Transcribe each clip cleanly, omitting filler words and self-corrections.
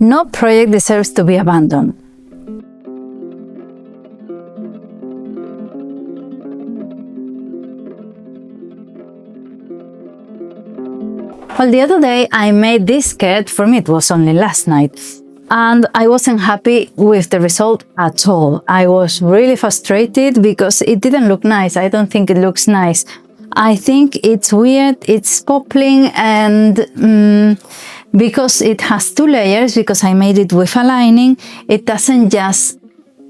No project deserves to be abandoned. Well, the other day I made this skirt. For me it was only last night, and I wasn't happy with the result at all. I was really frustrated because it didn't look nice. I don't think it looks nice. I think it's weird, it's popping, and because it has two layers, because I made it with a lining, it doesn't just,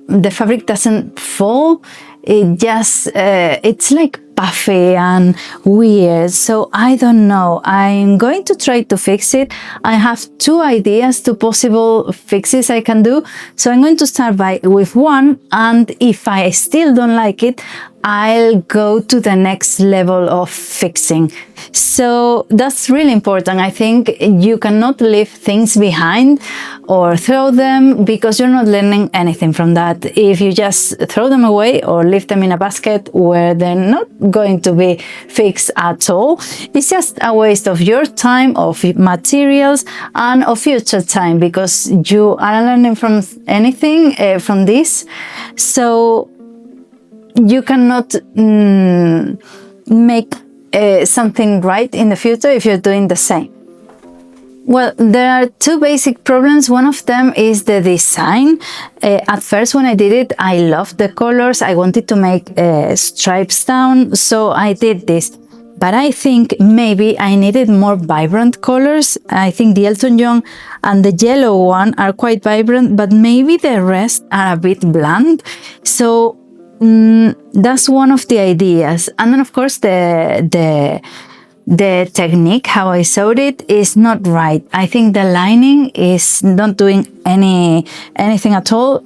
the fabric doesn't fall, it just, it's like puffy and weird. So I don't know, I'm going to try to fix it. I have two ideas, two possible fixes I can do. So I'm going to start with one, and if I still don't like it, I'll go to the next level of fixing. So that's really important. I think you cannot leave things behind or throw them, because you're not learning anything from that. If you just throw them away or leave them in a basket where they're not going to be fixed at all, it's just a waste of your time, of materials, and of future time, because you aren't learning from anything from this. So you cannot make something right in the future if you're doing the same. Well, there are two basic problems. One of them is the design. At first, when I did it, I loved the colors. I wanted to make stripes down, so I did this. But I think maybe I needed more vibrant colors. I think the Elton John and the yellow one are quite vibrant, but maybe the rest are a bit bland. So that's one of the ideas. And then of course the technique, how I sewed it, is not right. I think the lining is not doing anything at all.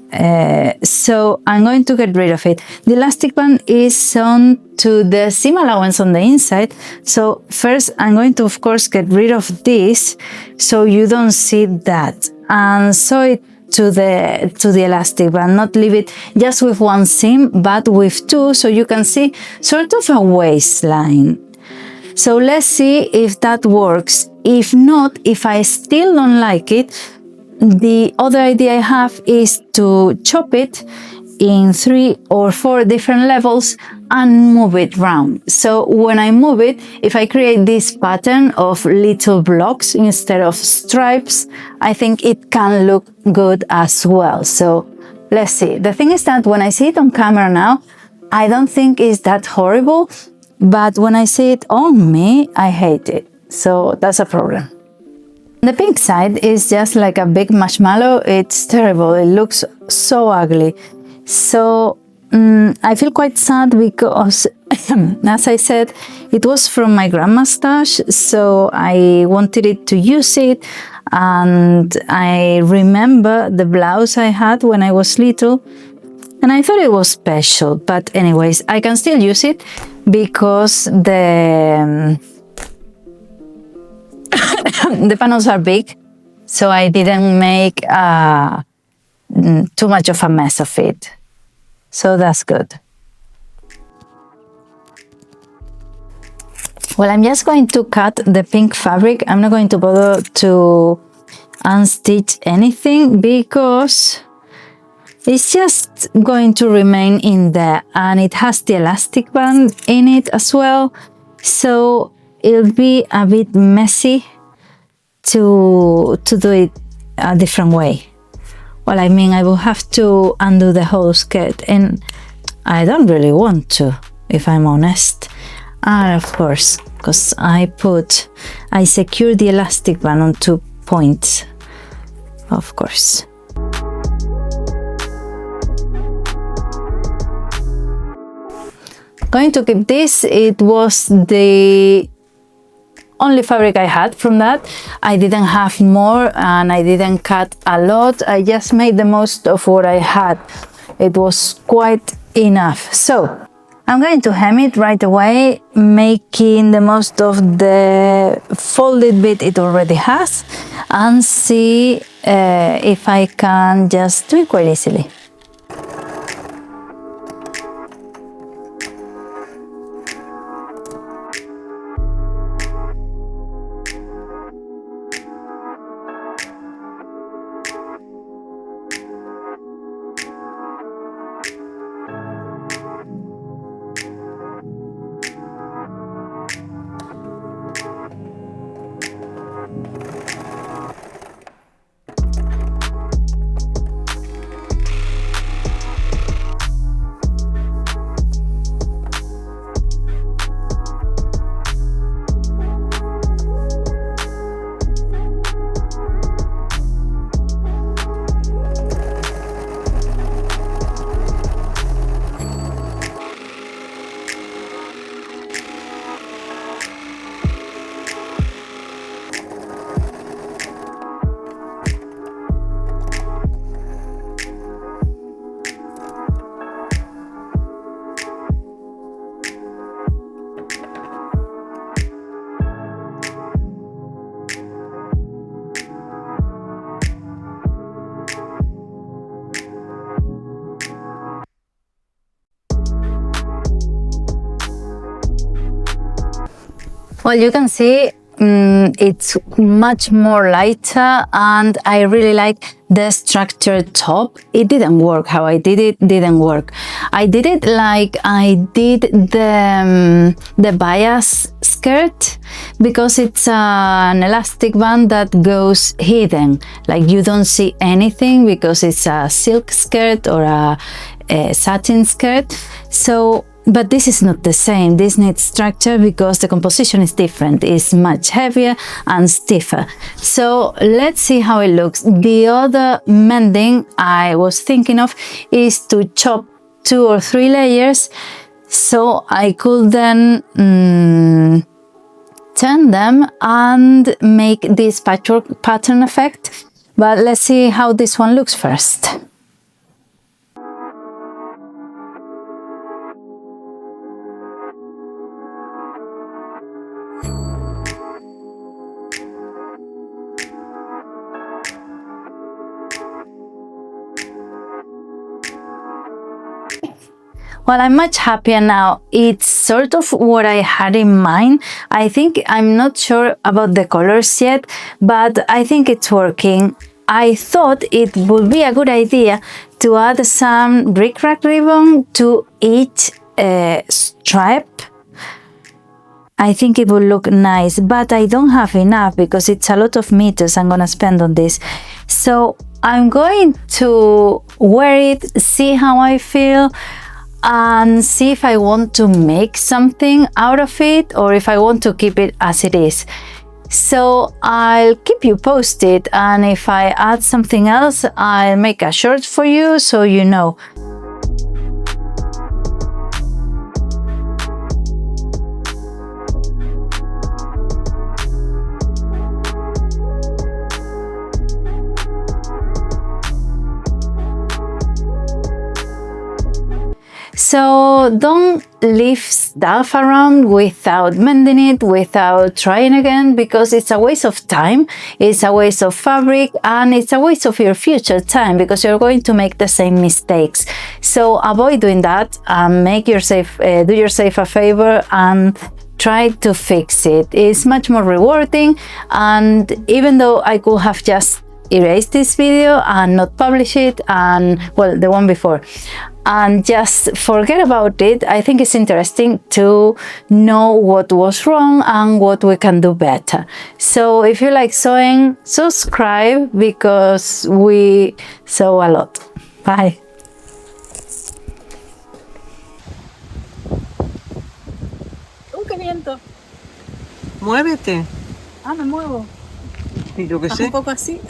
So I'm going to get rid of it. The elastic band is sewn to the seam allowance on the inside. So first I'm going to of course get rid of this so you don't see that, and sew it to the elastic band, not leave it just with one seam but with two, so you can see sort of a waistline. So let's see if that works. If not, if I still don't like it, the other idea I have is to chop it in 3 or 4 different levels and move it round. So when I move it, if I create this pattern of little blocks instead of stripes, I think it can look good as well. So let's see. The thing is that when I see it on camera now, I don't think it's that horrible, but when I see it on me, I hate it. So that's a problem. The pink side is just like a big marshmallow. It's terrible. It looks so ugly. So I feel quite sad because, as I said, it was from my grandma's stash, so I wanted it to use it. And I remember the blouse I had when I was little, and I thought it was special. But anyways, I can still use it because the panels are big, so I didn't make too much of a mess of it. So that's good. Well, I'm just going to cut the pink fabric. I'm not going to bother to unstitch anything because it's just going to remain in there, and it has the elastic band in it as well. So it'll be a bit messy to do it a different way. Well, I mean, I will have to undo the whole skirt, and I don't really want to, if I'm honest. And of course, because I secured the elastic band on 2 points, of course. Going to keep this. It was the only fabric I had from that. I didn't have more and I didn't cut a lot. I just made the most of what I had. It was quite enough. So I'm going to hem it right away, making the most of the folded bit it already has, and see if I can just do it quite easily. Well, you can see it's much more lighter, and I really like the structured top. It didn't work. How I did it didn't work. I did it like I did the bias skirt, because it's an elastic band that goes hidden. Like you don't see anything because it's a silk skirt or a satin skirt. So but this is not the same. This needs structure because the composition is different. It's much heavier and stiffer. So let's see how it looks. The other mending I was thinking of is to chop 2 or 3 layers, so I could then turn them and make this patchwork pattern effect. But let's see how this one looks first. Well, I'm much happier now. It's sort of what I had in mind. I think I'm not sure about the colors yet, but I think it's working. I thought it would be a good idea to add some bric-a-brac ribbon to each stripe. I think it would look nice, but I don't have enough because it's a lot of meters I'm gonna spend on this. So I'm going to wear it, see how I feel, and see if I want to make something out of it or if I want to keep it as it is. So I'll keep you posted, and if I add something else, I'll make a short for you so you know. So don't leave stuff around without mending it, without trying again, because it's a waste of time, it's a waste of fabric, and it's a waste of your future time because you're going to make the same mistakes. So avoid doing that and make yourself, do yourself a favor and try to fix it. It's much more rewarding, and even though I could have just erased this video and not publish it, and well, the one before, and just forget about it, I think it's interesting to know what was wrong and what we can do better. So if you like sewing, subscribe because we sew a lot. Bye. ¡Qué viento! Muévete. Ah, me muevo. Y yo qué Haz sé. un poco así.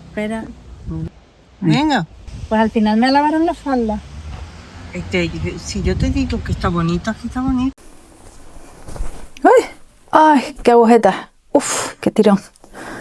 Espera. Venga. Pues al final me lavaron la falda. Si yo te digo que está bonita, que está bonita. ¡Ay! ¡Ay! ¡Qué agujeta! ¡Uf! ¡Qué tirón!